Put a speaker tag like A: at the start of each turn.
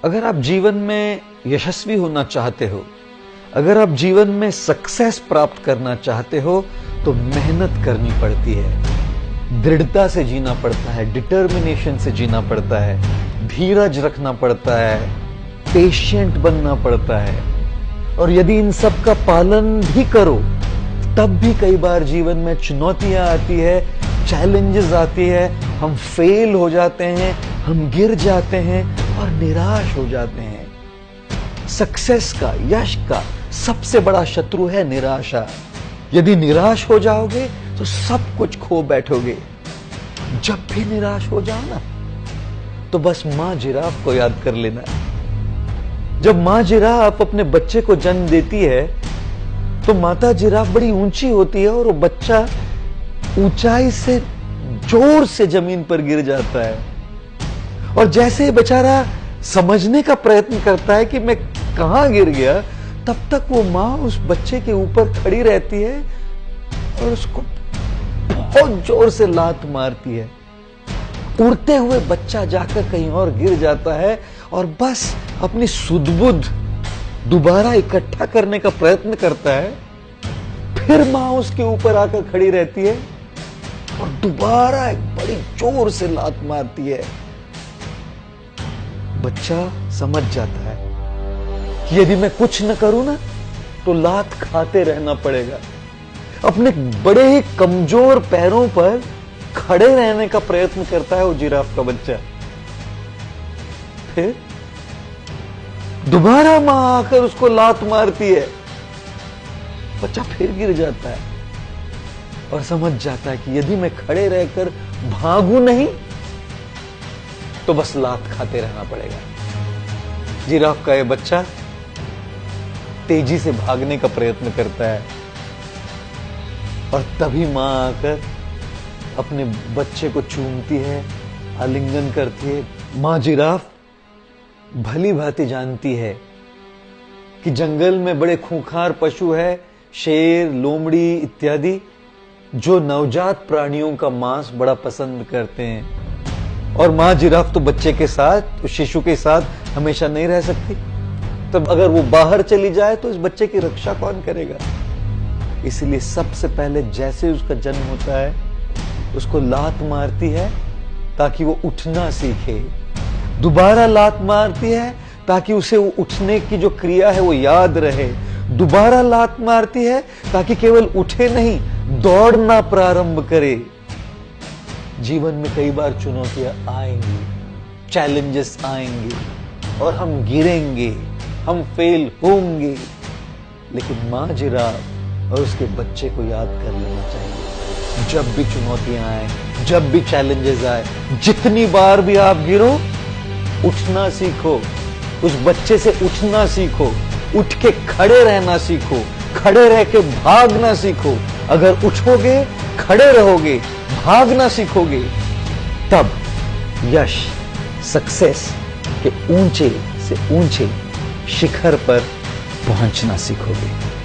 A: अगर आप जीवन में यशस्वी होना चाहते हो, अगर आप जीवन में सक्सेस प्राप्त करना चाहते हो, तो मेहनत करनी पड़ती है, दृढ़ता से जीना पड़ता है, डिटर्मिनेशन से जीना पड़ता है, धीरज रखना पड़ता है, पेशेंट बनना पड़ता है। और यदि इन सब का पालन भी करो, तब भी कई बार जीवन में चुनौतियां आती है, चैलेंजेस आती है, हम फेल हो जाते हैं, हम गिर जाते हैं और निराश हो जाते हैं। सक्सेस का, यश का सबसे बड़ा शत्रु है निराशा। यदि निराश हो जाओगे तो सब कुछ खो बैठोगे। जब भी निराश हो जाओ ना, तो बस मां जिराफ को याद कर लेना। जब मां जिराफ अपने बच्चे को जन्म देती है, तो माता जिराफ बड़ी ऊंची होती है और वो बच्चा ऊंचाई से जोर से जमीन पर गिर जाता है। और जैसे ही बेचारा समझने का प्रयत्न करता है कि मैं कहां गिर गया, तब तक वो मां उस बच्चे के ऊपर खड़ी रहती है और उसको बहुत जोर से लात मारती है। उड़ते हुए बच्चा जाकर कहीं और गिर जाता है और बस अपनी सुध-बुध दोबारा इकट्ठा करने का प्रयत्न करता है। फिर मां उसके ऊपर आकर खड़ी रहती है और दोबारा एक बड़ी जोर से लात मारती है। बच्चा समझ जाता है कि यदि मैं कुछ न करूं ना, तो लात खाते रहना पड़ेगा। अपने बड़े ही कमजोर पैरों पर खड़े रहने का प्रयत्न करता है वो जिराफ का बच्चा। फिर दोबारा मां आकर उसको लात मारती है, बच्चा फिर गिर जाता है और समझ जाता है कि यदि मैं खड़े रहकर भागूं नहीं, तो बस लात खाते रहना पड़ेगा। जिराफ का ये बच्चा तेजी से भागने का प्रयत्न करता है और तभी मां आकर अपने बच्चे को चूमती है, आलिंगन करती है। मां जिराफ भली भांति जानती है कि जंगल में बड़े खूंखार पशु है, शेर, लोमड़ी इत्यादि, जो नवजात प्राणियों का मांस बड़ा पसंद करते हैं। और मां जिराफ तो बच्चे के साथ, उस शिशु के साथ हमेशा नहीं रह सकती। तब अगर वो बाहर चली जाए तो इस बच्चे की रक्षा कौन करेगा? इसलिए सबसे पहले जैसे उसका जन्म होता है, उसको लात मारती है ताकि वो उठना सीखे। दोबारा लात मारती है ताकि उसे वो उठने की जो क्रिया है वो याद रहे। दोबारा लात मारती है ताकि केवल उठे नहीं, दौड़ना प्रारंभ करे। जीवन में कई बार चुनौतियां आएंगी, चैलेंजेस आएंगे और हम गिरेंगे, हम फेल होंगे, लेकिन मां जिराफ और उसके बच्चे को याद कर लेना चाहिए। जब भी चुनौतियां आए, जब भी चैलेंजेस आए, जितनी बार भी आप गिरो, उठना सीखो। उस बच्चे से उठना सीखो, उठ के खड़े रहना सीखो, खड़े रह के भागना सीखो। अगर उठोगे, खड़े रहोगे, भागना सीखोगे, तब यश, सक्सेस के ऊंचे से ऊंचे शिखर पर पहुंचना सीखोगे।